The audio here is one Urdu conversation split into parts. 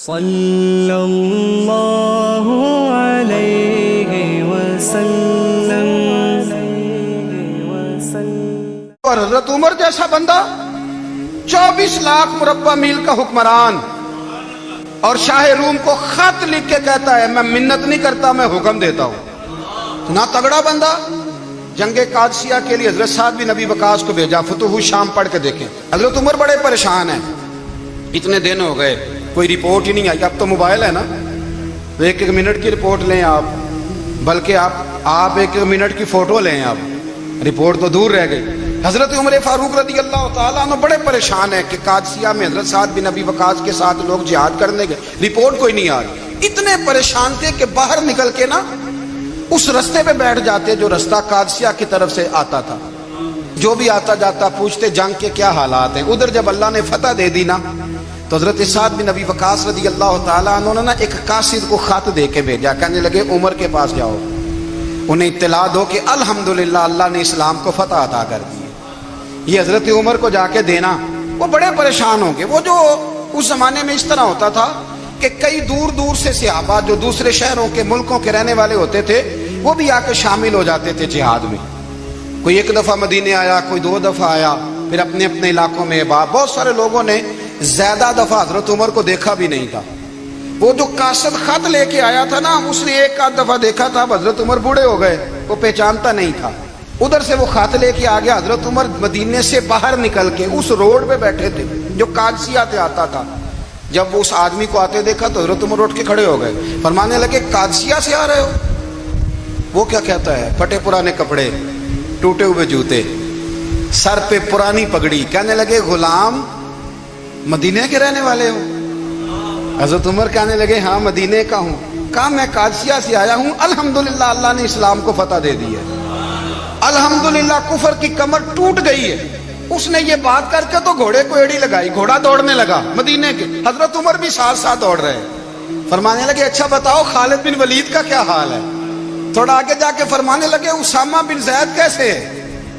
صلی اللہ علیہ وسلم۔ اور حضرت عمر جیسا بندہ 24 لاکھ مربع میل کا حکمران اور شاہ روم کو خط لکھ کے کہتا ہے میں منت نہیں کرتا، میں حکم دیتا ہوں۔ نہ تگڑا بندہ جنگ قادسیہ کے لیے حضرت سعد بن ابی وقاص کو بھیجا، فتوح شام پڑھ کے دیکھیں۔ حضرت عمر بڑے پریشان ہیں، اتنے دن ہو گئے کوئی رپورٹ ہی نہیں آئی۔ اب تو موبائل ہے نا، ایک ایک منٹ کی رپورٹ لیں آپ، بلکہ آپ ایک ایک منٹ کی فوٹو لیں، آپ رپورٹ تو دور رہ گئی۔ حضرت عمر فاروق رضی اللہ تعالیٰ عنہ بڑے پریشان ہیں کہ قادسیہ میں حضرت سعد بن ابی وقاص کے ساتھ لوگ جہاد کرنے گئے، رپورٹ کوئی نہیں آ رہی۔ اتنے پریشان تھے کہ باہر نکل کے نا اس رستے پہ بیٹھ جاتے جو رستہ قادسیہ کی طرف سے آتا تھا، جو بھی آتا جاتا پوچھتے جنگ کے کیا حالات ہیں۔ ادھر جب اللہ نے فتح دے دی نا تو حضرت سعد بن ابی وقاص رضی اللہ تعالیٰ عنہ نے ایک قاصد کو خط دے کے بھیجا، کہنے لگے عمر کے پاس جاؤ، انہیں اطلاع دو کہ الحمدللہ اللہ نے اسلام کو فتح عطا کر دی۔ یہ حضرت عمر کو جا کے دینا، وہ بڑے پریشان ہوں گے۔ وہ جو اس زمانے میں اس طرح ہوتا تھا کہ کئی دور دور سے صحابہ جو دوسرے شہروں کے ملکوں کے رہنے والے ہوتے تھے وہ بھی آ کے شامل ہو جاتے تھے جہاد میں۔ کوئی ایک دفعہ مدینے آیا، کوئی 2 دفعہ آیا، پھر اپنے اپنے علاقوں میں۔ بہت سارے لوگوں نے زیادہ دفعہ حضرت عمر کو دیکھا بھی نہیں تھا۔ وہ جو قاصد خط لے کے آیا تھا نا، اس نے ایک آدھ دفعہ دیکھا تھا، حضرت عمر بوڑھے ہو گئے، وہ پہچانتا نہیں تھا۔ ادھر سے وہ خط لے کے آ گیا۔ حضرت عمر مدینے سے باہر نکل کے اس روڈ پہ بیٹھے تھے جو قادسیہ سے آتا تھا۔ جب وہ اس آدمی کو آتے دیکھا تو حضرت عمر اٹھ کے کھڑے ہو گئے، فرمانے لگے قادسیہ سے آ رہے ہو؟ وہ کیا کہتا ہے؟ پھٹے پرانے کپڑے، ٹوٹے ہوئے جوتے، سر پہ پرانی پگڑی۔ کہنے لگے غلام مدینے کے رہنے والے ہو؟ حضرت عمر کہنے لگے ہاں مدینے کا ہوں۔ کہا میں قادسیہ سے آیا ہوں، الحمدللہ اللہ نے اسلام کو فتح دے دی ہے، الحمدللہ کفر کی کمر ٹوٹ گئی ہے۔ اس نے یہ بات کر کے تو گھوڑے کو ایڑی لگائی، گھوڑا دوڑنے لگا مدینے کے۔ حضرت عمر بھی ساتھ ساتھ دوڑ رہے ہیں۔ فرمانے لگے اچھا بتاؤ خالد بن ولید کا کیا حال ہے؟ تھوڑا آگے جا کے فرمانے لگے اسامہ بن زید کیسے ہے؟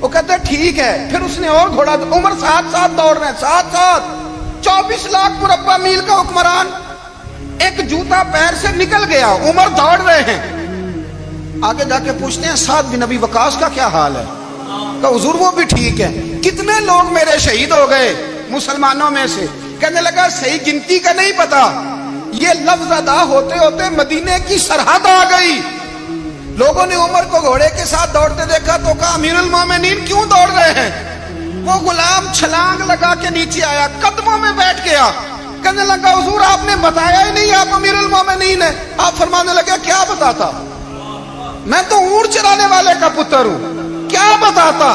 وہ کہتے ہیں ٹھیک ہے۔ پھر اس نے اور گھوڑا، عمر ساتھ ساتھ دوڑ رہے ہیں، ساتھ ساتھ 24 لاکھ مربع میل کا حکمران، ایک جوتا پیر سے نکل گیا، عمر دوڑ رہے ہیں۔ آگے جا کے پوچھتے ہیں سعد بن ابی وقاص کا کیا حال ہے؟ کہا حضور وہ بھی ٹھیک ہے۔ کتنے لوگ میرے شہید ہو گئے مسلمانوں میں سے؟ کہنے لگا صحیح گنتی کا نہیں پتا، یہ لفظ ادا ہوتے ہوتے مدینے کی سرحد آ گئی۔ لوگوں نے عمر کو گھوڑے کے ساتھ دوڑتے دیکھا تو کہا امیر المومنین کیوں دوڑ رہے ہیں؟ وہ غلام چھلانگ لگا کے نیچے آیا، قدموں میں بیٹھ گیا، کہنے لگا حضور آپ نے بتایا ہی نہیں آپ امیر المومنین ہیں۔ آپ فرمانے لگے کیا بتاتا؟ میں تو اونٹ چرانے والے کا پتر ہوں، کیا بتاتا؟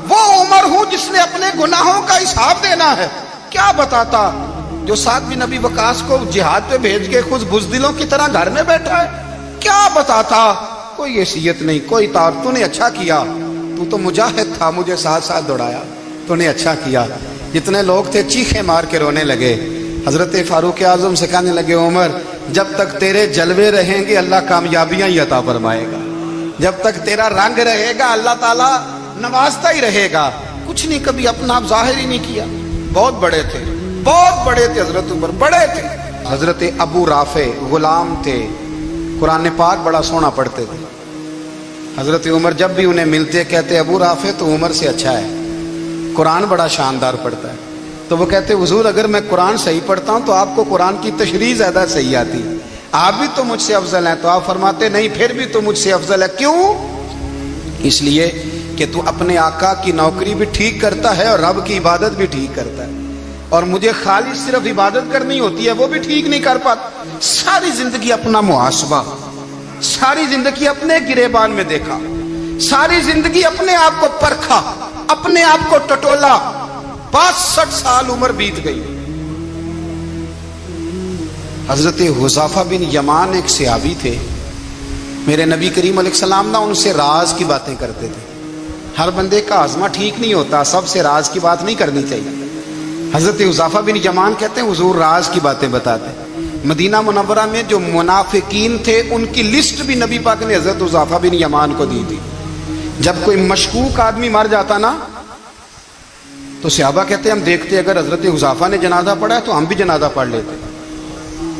وہ عمر ہوں جس نے اپنے گناہوں کا حساب دینا ہے، کیا بتاتا؟ جو سعد بن ابی وقاص کو جہاد پہ بھیج کے خود بزدلوں کی طرح گھر میں بیٹھا ہے، کیا بتاتا؟ کوئی حیثیت نہیں، کوئی تار۔ تو نے اچھا کیا، تو تو مجاہد تھا، مجھے ساتھ ساتھ دوڑایا، تو نے اچھا کیا۔ جتنے لوگ تھے چیخیں مار کے رونے لگے۔ حضرت فاروق اعظم سے کہنے لگے عمر جب تک تیرے جلوے رہیں گے اللہ کامیابیاں ہی عطا فرمائے گا، جب تک تیرا رنگ رہے گا اللہ تعالیٰ نوازتا ہی رہے گا۔ کچھ نہیں، کبھی اپنا آپ ظاہر ہی نہیں کیا۔ بہت بڑے تھے، بہت بڑے تھے حضرت عمر، بڑے تھے۔ حضرت ابو رافع غلام تھے، قرآن پاک بڑا سونا پڑھتے تھے۔ حضرت عمر جب بھی انہیں ملتے کہتے ابو رافع تو عمر سے اچھا ہے، قرآن بڑا شاندار پڑھتا ہے۔ تو وہ کہتے حضور اگر میں قرآن صحیح پڑھتا ہوں تو آپ کو قرآن کی تشریح زیادہ صحیح آتی، آپ بھی تو مجھ سے افضل ہیں۔ تو آپ فرماتے نہیں پھر بھی تو مجھ سے افضل ہے۔ کیوں؟ اس لیے کہ تو اپنے آقا کی نوکری بھی ٹھیک کرتا ہے اور رب کی عبادت بھی ٹھیک کرتا ہے، اور مجھے خالص صرف عبادت کرنی ہوتی ہے وہ بھی ٹھیک نہیں کر پاتا۔ ساری زندگی اپنا محاسبہ، ساری زندگی اپنے گریبان میں دیکھا، ساری زندگی اپنے آپ کو پرکھا، اپنے آپ کو ٹٹولا۔ 62 سال عمر بیت گئی۔ حضرت حذیفہ بن یمان ایک صحابی تھے، میرے نبی کریم علیہ السلام نہ ان سے راز کی باتیں کرتے تھے۔ ہر بندے کا ہاضمہ ٹھیک نہیں ہوتا، سب سے راز کی بات نہیں کرنی چاہیے۔ حضرت حذیفہ بن یمان کہتے ہیں حضور راز کی باتیں بتاتے۔ مدینہ منورہ میں جو منافقین تھے ان کی لسٹ بھی نبی پاک نے حضرت حذیفہ بن یمان کو دی تھی۔ جب کوئی مشکوک آدمی مر جاتا نا تو صحابہ کہتے ہیں ہم دیکھتے اگر حضرت حذیفہ نے جنازہ پڑھا ہے تو ہم بھی جنازہ پڑھ لیتے۔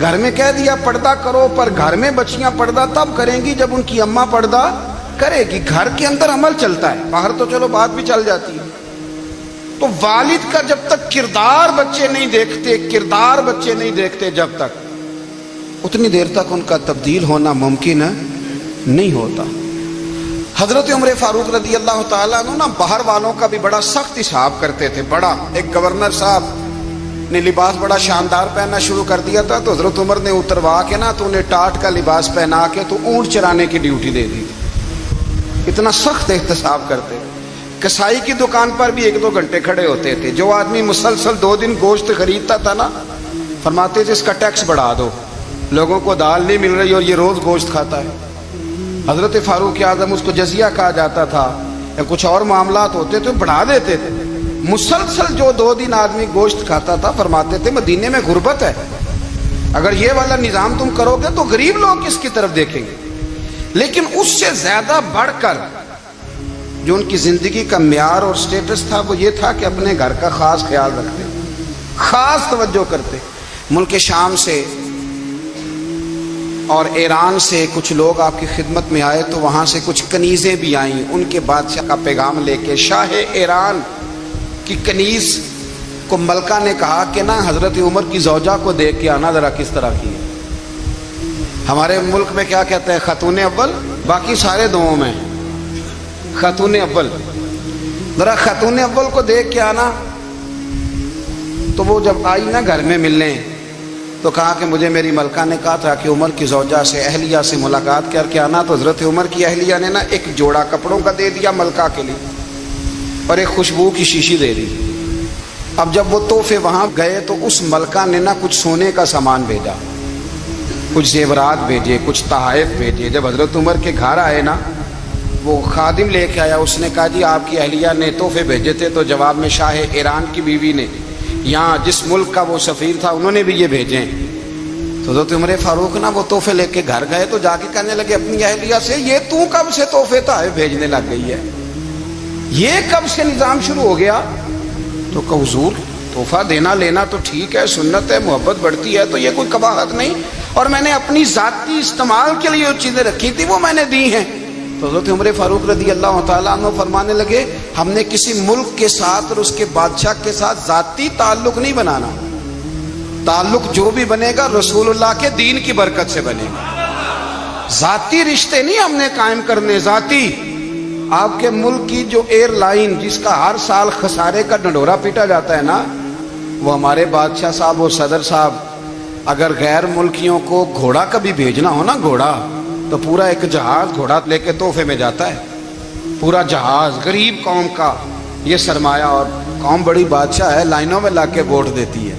گھر میں کہہ دیا پردہ کرو، پر گھر میں بچیاں پردہ تب کریں گی جب ان کی اماں پردہ کرے گی. گھر کے اندر عمل چلتا ہے، باہر تو چلو بات بھی چل جاتی ہے. تو والد کا جب تک کردار بچے نہیں دیکھتے جب تک، اتنی دیر تک ان کا تبدیل ہونا ممکن نہیں ہوتا. حضرت عمر فاروق رضی اللہ تعالیٰ عنہ نا باہر والوں کا بھی بڑا سخت حساب کرتے تھے. بڑا ایک گورنر صاحب نے لباس بڑا شاندار پہننا شروع کر دیا تھا، تو حضرت عمر نے اتروا کے نا تو انہیں ٹاٹ کا لباس پہنا کے تو اونٹ چرانے کی ڈیوٹی دے دی تھی. اتنا سخت احتساب کرتے. کسائی کی دکان پر بھی 1-2 گھنٹے کھڑے ہوتے تھے. جو آدمی مسلسل 2 دن گوشت خریدتا تھا نا، فرماتے تھے اس کا ٹیکس بڑھا دو، لوگوں کو دال نہیں مل رہی اور یہ روز گوشت کھاتا ہے. حضرت فاروق اعظم، اس کو جزیہ کہا جاتا تھا، یا کچھ اور معاملات ہوتے تو بڑھا دیتے تھے. مسلسل جو 2 دن آدمی گوشت کھاتا تھا، فرماتے تھے مدینے میں غربت ہے، اگر یہ والا نظام تم کرو گے تو غریب لوگ کس کی طرف دیکھیں گے. لیکن اس سے زیادہ بڑھ کر جو ان کی زندگی کا معیار اور سٹیٹس تھا وہ یہ تھا کہ اپنے گھر کا خاص خیال رکھتے، خاص توجہ کرتے. ملک شام سے اور ایران سے کچھ لوگ آپ کی خدمت میں آئے، تو وہاں سے کچھ کنیزیں بھی آئیں ان کے بادشاہ کا پیغام لے کے. شاہ ایران کی کنیز کو ملکہ نے کہا کہ نا حضرت عمر کی زوجہ کو دیکھ کے آنا ذرا کس طرح کی ہے. ہمارے ملک میں کیا کہتے ہیں، خاتون اول، باقی سارے دوؤں میں خاتون اول. ذرا خاتون اول کو دیکھ کے آنا. تو وہ جب آئی نا گھر میں ملنے، تو کہا کہ مجھے میری ملکہ نے کہا تھا کہ عمر کی زوجہ سے، اہلیہ سے ملاقات کر کے آنا. تو حضرت عمر کی اہلیہ نے نا ایک جوڑا کپڑوں کا دے دیا ملکہ کے لیے، اور ایک خوشبو کی شیشی دے دی. اب جب وہ تحفے وہاں گئے تو اس ملکہ نے نا کچھ سونے کا سامان بھیجا، کچھ زیورات بھیجے، کچھ تحائف بھیجے. جب حضرت عمر کے گھر آئے نا، وہ خادم لے کے آیا، اس نے کہا جی آپ کی اہلیہ نے تحفے بھیجے تھے. تو جواب میں شاہ ایران کی بیوی نے، یہاں جس ملک کا وہ سفیر تھا، انہوں نے بھی یہ بھیجے. تو حضرت عمر فاروق نا وہ تحفے لے کے گھر گئے، تو جا کے کہنے لگے اپنی اہلیہ سے، یہ تو کب سے تحفے تحائف بھیجنے لگ گئی ہے، یہ کب سے نظام شروع ہو گیا؟ تو کہ حضور تحفہ دینا لینا تو ٹھیک ہے، سنت ہے، محبت بڑھتی ہے، تو یہ کوئی قباحت نہیں، اور میں نے اپنی ذاتی استعمال کے لیے جو چیزیں رکھی تھی وہ میں نے دی ہیں. تو حضرت عمر فاروق رضی اللہ تعالیٰ عنہ فرمانے لگے ہم نے کسی ملک کے ساتھ اور اس کے بادشاہ کے ساتھ ذاتی تعلق نہیں بنانا، تعلق جو بھی بنے گا رسول اللہ کے دین کی برکت سے بنے گا. ذاتی رشتے نہیں ہم نے قائم کرنے. ذاتی آپ کے ملک کی جو ایئر لائن جس کا ہر سال خسارے کا ڈنڈورا پیٹا جاتا ہے نا، وہ ہمارے بادشاہ صاحب اور صدر صاحب اگر غیر ملکیوں کو گھوڑا کبھی بھیجنا ہو نا، گھوڑا، تو پورا ایک جہاز گھوڑا لے کے تحفے میں جاتا ہے. پورا جہاز غریب قوم کا یہ سرمایہ. اور قوم بڑی بادشاہ ہے، لائنوں میں لگ کے ووٹ دیتی ہے.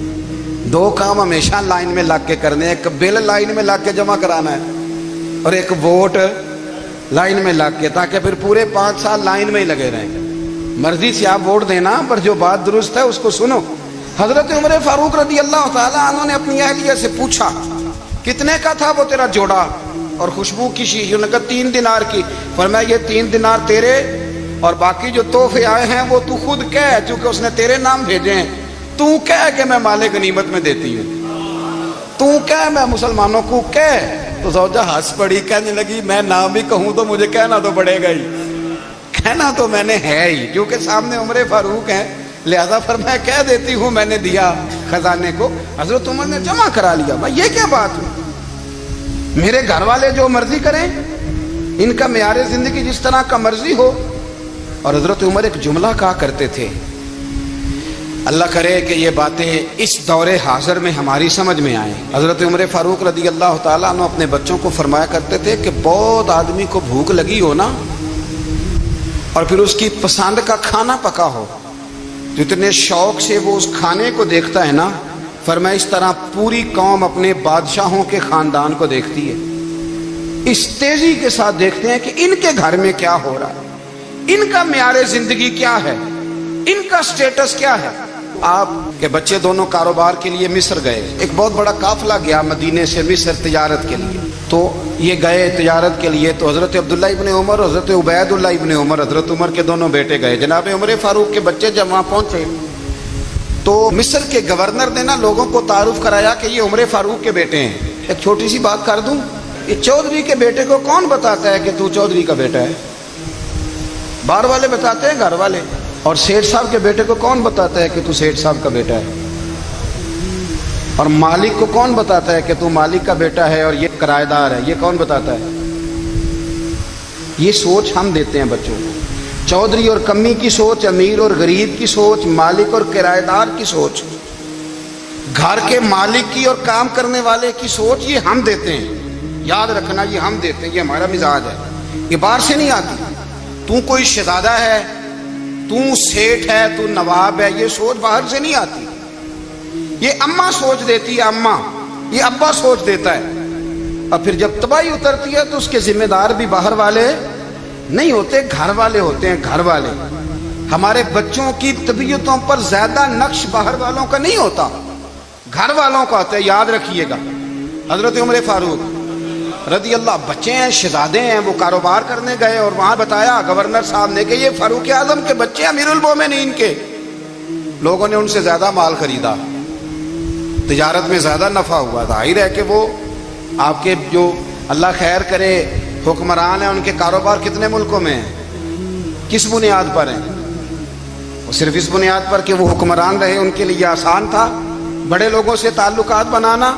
2 کام ہمیشہ لائن میں لگ کے کرنے، ایک بل لائن میں لگ کے جمع کرانا ہے، اور ایک ووٹ لائن میں لگ کے، تاکہ پھر پورے 5 سال لائن میں ہی لگے رہیں. مرضی سے آپ ووٹ دینا، پر جو بات درست ہے اس کو سنو. حضرت عمر فاروق رضی اللہ تعالیٰ عنہ نے اپنی اہلیہ سے پوچھا کتنے کا تھا وہ تیرا جوڑا اور خوشبو کی شیشی؟ انہوں نے کہا 3 دینار کی. فرمایا یہ 3 دینار تیرے، اور باقی جو تحفے آئے ہیں وہ تو خود کہہ، چونکہ اس نے تیرے نام بھیجے ہیں، تو کہہ کہ میں مال غنیمت میں دیتی ہوں، تو کہہ میں مسلمانوں کو کہہ. تو زوجہ ہنس پڑی، کہنے لگی میں نام بھی کہوں تو مجھے کہنا تو پڑے گا ہی، کہنا تو میں نے ہے ہی، کیونکہ سامنے عمر فاروق ہیں، لہذا فرمایا کہہ دیتی ہوں میں نے دیا خزانے کو. حضرت عمر نے جمع کرا لیا. بھائی یہ کیا بات ہوئی؟ میرے گھر والے جو مرضی کریں، ان کا معیار زندگی جس طرح کا مرضی ہو. اور حضرت عمر ایک جملہ کہا کرتے تھے، اللہ کرے کہ یہ باتیں اس دور حاضر میں ہماری سمجھ میں آئیں. حضرت عمر فاروق رضی اللہ تعالیٰ عنہ اپنے بچوں کو فرمایا کرتے تھے کہ بہت آدمی کو بھوک لگی ہو نا، اور پھر اس کی پسند کا کھانا پکا ہو، جتنے شوق سے وہ اس کھانے کو دیکھتا ہے نا، فرمایا اس طرح پوری قوم اپنے بادشاہوں کے خاندان کو دیکھتی ہے. اس تیزی کے ساتھ دیکھتے ہیں کہ ان کے گھر میں کیا ہو رہا ہے، ان کا معیار زندگی کیا ہے، ان کا سٹیٹس کیا ہے. آپ کے بچے دونوں کاروبار کے لیے مصر گئے، ایک بہت بڑا قافلہ گیا مدینے سے مصر تجارت کے لیے. تو یہ گئے تجارت کے لیے، تو حضرت عبداللہ ابن عمر، حضرت عبید اللہ ابن عمر، حضرت عمر کے دونوں بیٹے گئے. جناب عمر فاروق کے بچے جب وہاں پہنچے تو مصر کے گورنر نے نا لوگوں کو تعارف کرایا کہ یہ عمر فاروق کے بیٹے ہیں. ایک چھوٹی سی بات کر دوں, یہ چودھری کے بیٹے کو کون بتاتا ہے کہ تو چودھری کا بیٹا ہے؟ باہر والے بتاتے ہیں, گھر والے. اور سیٹھ صاحب کے بیٹے کو کون بتاتا ہے کہ تو سیٹھ صاحب کا بیٹا ہے؟ اور مالک کو کون بتاتا ہے کہ تو مالک کا بیٹا ہے اور یہ کرایہ دار ہے؟ یہ کون بتاتا ہے؟ یہ سوچ ہم دیتے ہیں بچوں کو. چودھری اور کمی کی سوچ, امیر اور غریب کی سوچ, مالک اور کرایہ دار کی سوچ, گھر کے مالک کی اور کام کرنے والے کی سوچ, یہ ہم دیتے ہیں. یاد رکھنا, یہ ہم دیتے ہیں, یہ ہمارا مزاج ہے. یہ باہر سے نہیں آتی. تو کوئی شہزادہ ہے, تو سیٹھ ہے, تو نواب ہے, یہ سوچ باہر سے نہیں آتی. یہ اماں سوچ دیتی ہے, اماں. یہ ابا سوچ دیتا ہے. اور پھر جب تباہی اترتی ہے تو اس کے ذمہ دار بھی باہر والے نہیں ہوتے, گھر والے ہوتے ہیں. گھر والے. ہمارے بچوں کی طبیعتوں پر زیادہ نقش باہر والوں کا نہیں ہوتا, گھر والوں کا ہوتا ہے. یاد رکھیے گا. حضرت عمر فاروق رضی اللہ, بچے ہیں, شہزادے ہیں, وہ کاروبار کرنے گئے اور وہاں بتایا گورنر صاحب نے کہ یہ فاروق اعظم کے بچے, امیر المومنین کے. لوگوں نے ان سے زیادہ مال خریدا, تجارت میں زیادہ نفع ہوا. ظاہر ہے کہ وہ آپ کے جو اللہ خیر کرے حکمران ہیں, ان کے کاروبار کتنے ملکوں میں ہیں, کس بنیاد پر ہیں؟ وہ صرف اس بنیاد پر کہ وہ حکمران رہے, ان کے لیے آسان تھا بڑے لوگوں سے تعلقات بنانا.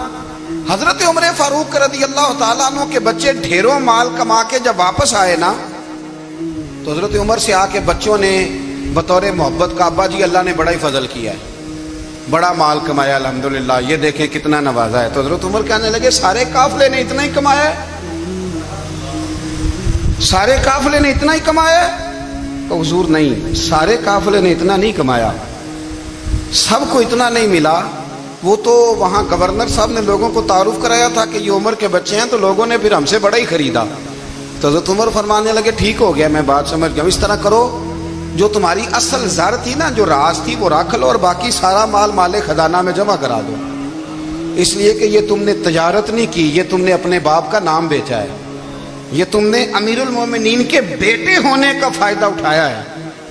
حضرت عمر فاروق رضی اللہ تعالیٰ عنہ کے بچے ڈھیروں مال کما کے جب واپس آئے نا, تو حضرت عمر سے آ کے بچوں نے بطور محبت کا, ابا جی اللہ نے بڑا ہی فضل کیا ہے, بڑا مال کمایا الحمدللہ, یہ دیکھیں کتنا نوازا ہے. تو حضرت عمر کہنے لگے سارے قافلے نے اتنا ہی کمایا ہے, سارے قافلے نے اتنا ہی کمایا ہے؟ تو حضور نہیں, سارے قافلے نے اتنا نہیں کمایا, سب کو اتنا نہیں ملا. وہ تو وہاں گورنر صاحب نے لوگوں کو تعارف کرایا تھا کہ یہ عمر کے بچے ہیں, تو لوگوں نے پھر ہم سے بڑا ہی خریدا. تو حضرت عمر فرمانے لگے ٹھیک ہو گیا, میں بات سمجھ گیا. اس طرح کرو, جو تمہاری اصل زر تھی نا, جو راز تھی, وہ رکھ لو اور باقی سارا مال مال خزانہ میں جمع کرا دو. اس لیے کہ یہ تم نے تجارت نہیں کی, یہ تم نے اپنے باپ کا نام بیچا ہے, یہ تم نے امیر المومنین کے بیٹے ہونے کا فائدہ اٹھایا ہے.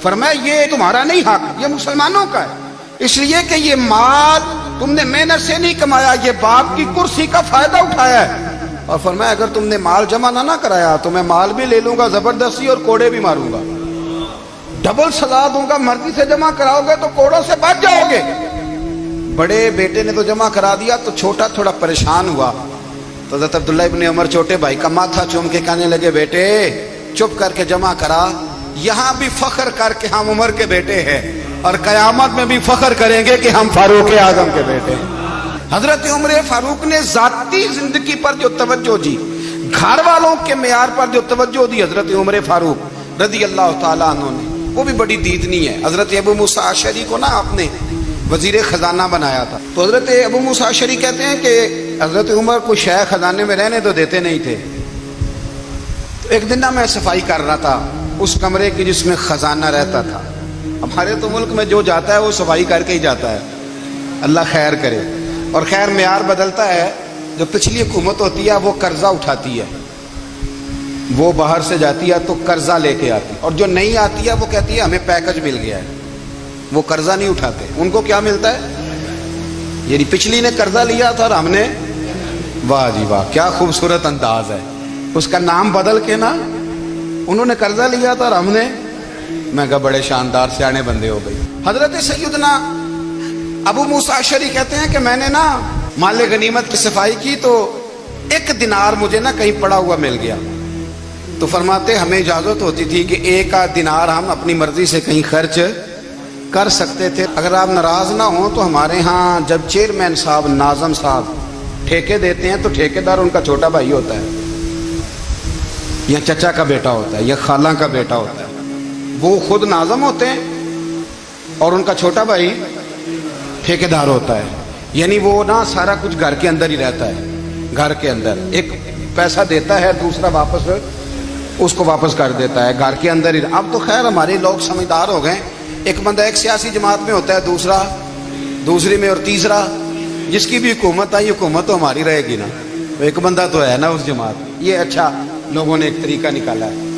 فرمایا یہ تمہارا نہیں حق, یہ مسلمانوں کا ہے. اس لیے کہ یہ مال تم نے محنت سے نہیں کمایا, یہ باپ کی کرسی کا فائدہ اٹھایا ہے. اور فرمایا اگر تم نے مال جمع نہ کرایا تو میں مال بھی لے لوں گا زبردستی اور کوڑے بھی ماروں گا, ڈبل سزا دوں گا. مرضی سے جمع کراؤ گے تو کوڑوں سے بچ جاؤ گے. بڑے بیٹے نے تو جمع کرا دیا, تو چھوٹا تھوڑا پریشان ہوا. تو حضرت عبداللہ ابن عمر چھوٹے بھائی کا ماتھا چوم کے کہنے لگے بیٹے چپ کر کے جمع کرا, یہاں بھی فخر کر کے ہم عمر کے بیٹے ہیں, اور قیامت میں بھی فخر کریں گے کہ ہم فاروق اعظم کے بیٹے ہیں. حضرت عمر فاروق نے ذاتی زندگی پر جو توجہ دی, گھر والوں کے معیار پر جو توجہ دی حضرت عمر فاروق رضی اللہ تعالیٰ عنہ نے, وہ بھی بڑی دیدنی ہے. حضرت ابو موسیٰ اشعری کو نا آپ نے وزیر خزانہ بنایا تھا. تو حضرت ابو موسیٰ اشعری کہتے ہیں کہ حضرت عمر کو شیخ خزانے میں رہنے تو دیتے نہیں تھے. ایک دن نا میں صفائی کر رہا تھا اس کمرے کی جس میں خزانہ رہتا تھا. ہمارے تو ملک میں جو جاتا ہے وہ صفائی کر کے ہی جاتا ہے, اللہ خیر کرے. اور خیر معیار بدلتا ہے. جو پچھلی حکومت ہوتی ہے وہ قرضہ اٹھاتی ہے, وہ باہر سے جاتی ہے تو قرضہ لے کے آتی, اور جو نہیں آتی ہے وہ کہتی ہے ہمیں پیکج مل گیا ہے. وہ قرضہ نہیں اٹھاتے. ان کو کیا ملتا ہے؟ یعنی پچھلی نے قرضہ لیا تھا اور ہم نے, واہ جی واہ کیا خوبصورت انداز ہے. اس کا نام بدل کے نا, انہوں نے قرضہ لیا تھا اور ہم نے, میں کہا بڑے شاندار سیانے بندے ہو گئی. حضرت سیدنا ابو موسیٰ اشعری کہتے ہیں کہ میں نے نا مال غنیمت کی صفائی کی تو 1 دینار مجھے نا کہیں پڑا ہوا مل گیا. تو فرماتے ہمیں اجازت ہوتی تھی کہ 1 دینار ہم اپنی مرضی سے کہیں خرچ کر سکتے تھے. اگر آپ ناراض نہ ہوں تو ہمارے ہاں جب چیئرمین صاحب, ناظم صاحب ٹھیکے دیتے ہیں تو ٹھیکیدار ان کا چھوٹا بھائی ہوتا ہے, یا چچا کا بیٹا ہوتا ہے, یا خالہ کا بیٹا ہوتا ہے. وہ خود ناظم ہوتے ہیں اور ان کا چھوٹا بھائی ٹھیکیدار ہوتا ہے. یعنی وہ نا سارا کچھ گھر کے اندر ہی رہتا ہے. گھر کے اندر ایک پیسہ دیتا ہے, دوسرا واپس اس کو واپس کر دیتا ہے, گھر کے اندر ہی. اب تو خیر ہمارے لوگ سمجھدار ہو گئے. ایک بندہ ایک سیاسی جماعت میں ہوتا ہے, دوسرا دوسری میں, اور تیسرا جس کی بھی حکومت آئی حکومت تو ہماری رہے گی نا, ایک بندہ تو ہے نا اس جماعت. یہ اچھا لوگوں نے ایک طریقہ نکالا ہے.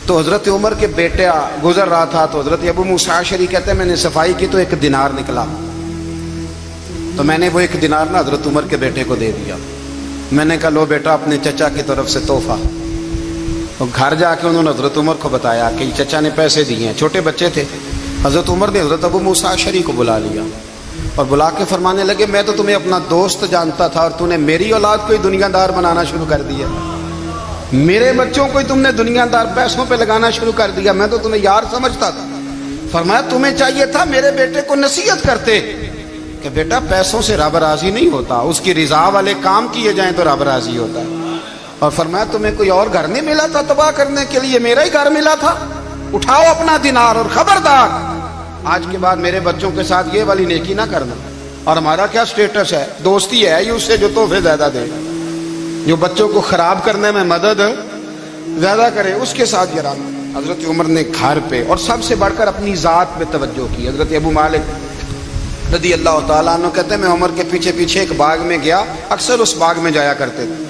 تو حضرت عمر کے بیٹا گزر رہا تھا, تو حضرت ابو موسیٰ اشعری کہتے ہیں میں نے صفائی کی تو 1 دینار نکلا. تو میں نے وہ 1 دینار نا حضرت عمر کے بیٹے کو دے دیا. میں نے کہا لو بیٹا اپنے چچا کی طرف سے تحفہ. تو گھر جا کے انہوں نے حضرت عمر کو بتایا کہ چچا نے پیسے دیے ہیں. چھوٹے بچے تھے. حضرت عمر نے حضرت ابو موسیٰ اشعری کو بلا لیا اور بلا کے فرمانے لگے میں تو تمہیں اپنا دوست جانتا تھا اور تو نے میری اولاد کو ہی دنیا دار بنانا شروع کر دیا. میرے بچوں کو ہی تم نے دنیا دار پیسوں پہ لگانا شروع کر دیا. میں تو تمہیں یار سمجھتا تھا. فرمایا تمہیں چاہیے تھا میرے بیٹے کو نصیحت کرتے کہ بیٹا پیسوں سے رب راضی نہیں ہوتا, اس کی رضا والے کام کیے جائیں تو رب راضی ہوتا ہے. اور فرمایا تمہیں کوئی اور گھر نہیں ملا تھا تباہ کرنے کے لیے, میرا ہی گھر ملا تھا. اٹھاؤ اپنا دینار اور خبردار آج کے بعد میرے بچوں کے ساتھ یہ والی نیکی نہ کرنا. اور ہمارا کیا سٹیٹس ہے, دوستی ہے یہ اس سے جو تحفے زیادہ دے, جو بچوں کو خراب کرنے میں مدد زیادہ کرے اس کے ساتھ یہ رہنا. حضرت عمر نے گھر پہ اور سب سے بڑھ کر اپنی ذات پہ توجہ کی. حضرت ابو مالک رضی اللہ تعالیٰ عنہ کہتے ہیں میں عمر کے پیچھے پیچھے ایک باغ میں گیا, اکثر اس باغ میں جایا کرتے تھے.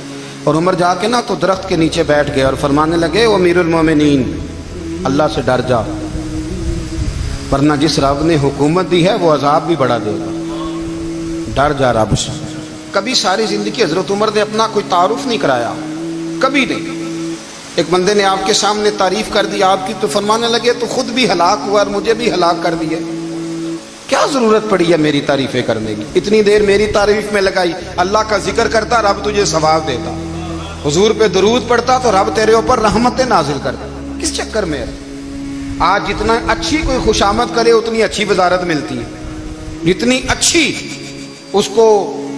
اور عمر جا کے نا تو درخت کے نیچے بیٹھ گئے اور فرمانے لگے او امیر المومنین اللہ سے ڈر جا, ورنہ جس رب نے حکومت دی ہے وہ عذاب بھی بڑا دے گا. ڈر جا رب سے. کبھی ساری زندگی حضرت عمر نے اپنا کوئی تعارف نہیں کرایا, کبھی نہیں. ایک بندے نے آپ کے سامنے تعریف کر دی آپ کی تو فرمانے لگے تو خود بھی ہلاک ہوا اور مجھے بھی ہلاک کر دیے, کیا ضرورت پڑی ہے میری تعریفیں کرنے کی. اتنی دیر میری تعریف میں لگائی, اللہ کا ذکر کرتا رب تجھے ثواب دیتا, حضور پہ درود پڑھتا تو رب تیرے اوپر رحمتیں نازل کرتا. کس چکر میں ہے؟ آج جتنا اچھی کوئی خوشامد کرے اتنی اچھی وزارت ملتی ہے, جتنی اچھی اس کو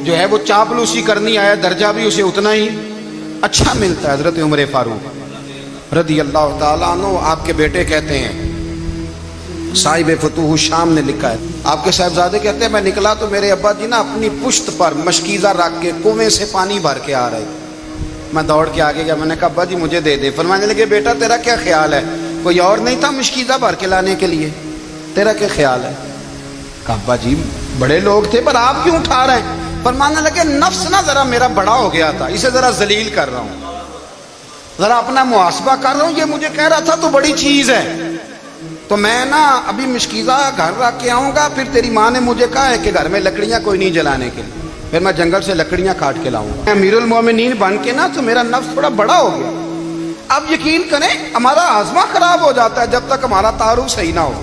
جو ہے وہ چاپلوسی کرنی آیا درجہ بھی اسے اتنا ہی اچھا ملتا ہے. حضرت عمر فاروق رضی اللہ تعالیٰ عنہ آپ کے بیٹے کہتے ہیں, صاحب فتوح الشام نے لکھا ہے, آپ کے صاحبزادے کہتے ہیں میں نکلا تو میرے ابا جی نا اپنی پشت پر مشکیزہ رکھ کے کنویں سے پانی بھر کے آ رہے. میں دوڑ کے آگے گیا, میں نے کہا ابا جی مجھے دے دے. فرمانے لگے بیٹا تیرا کیا خیال ہے, کوئی اور نہیں تھا مشکیزہ بھر کے لانے کے لیے, تیرا کیا خیال ہے؟ کہا ابا جی بڑے لوگ تھے پر آپ کیوں اٹھا رہے ہیں؟ فرمانے لگے نفس نا ذرا میرا بڑا ہو گیا تھا, اسے ذرا ذلیل کر رہا ہوں, ذرا اپنا محاسبہ کر رہا ہوں. یہ مجھے کہہ رہا تھا تو بڑی چیز ہے, تو میں نا ابھی مشکیزہ گھر رکھ کے آؤں گا, پھر تیری ماں نے مجھے کہا ہے کہ گھر میں لکڑیاں کوئی نہیں جلانے کے لیے, پھر میں جنگل سے لکڑیاں کاٹ کے لاؤں گا. امیر المومنین بن کے نا تو میرا نفس تھوڑا بڑا ہو گیا. اب یقین کریں ہمارا ہاضمہ خراب ہو جاتا ہے جب تک ہمارا تعارف صحیح نہ ہو,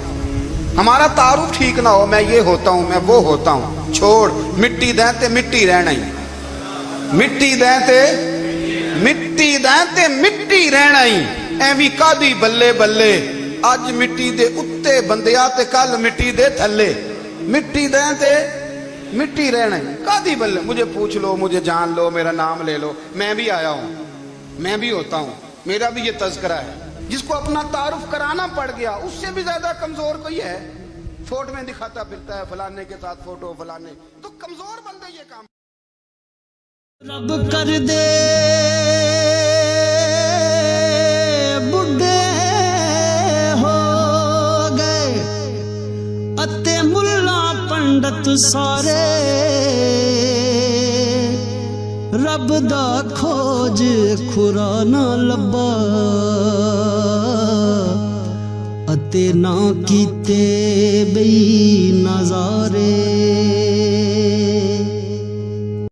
ہمارا تعارف ٹھیک نہ ہو. میں یہ ہوتا ہوں, میں وہ ہوتا ہوں, چھوڑ مٹی دیں تے مٹی رہنا ہی, مٹی دیں تے مٹی دیں تے مٹی رہنا ہی. ایویں کادی بلے بلے اج مٹی دے اتے بندیا تے کل مٹی دے تھلے, مٹی دیں تے مٹی رہنا ہی. کادی بلے, مجھے پوچھ لو, مجھے جان لو, میرا نام لے لو, میں بھی آیا ہوں, میں بھی ہوتا ہوں, میرا بھی یہ تذکرہ ہے. جس کو اپنا تعارف کرانا پڑ گیا اس سے بھی زیادہ کمزور کوئی ہے. فوٹو میں دکھاتا پھرتا ہے فلانے کے ساتھ فوٹو فلانے, تو کمزور بندے یہ کام. رب کر دے بڈھے ہو گئے اتے ملا پنڈت سارے, رب دا کھوج کھرا نہ لبا اتے نہ کیتے بئی نظارے.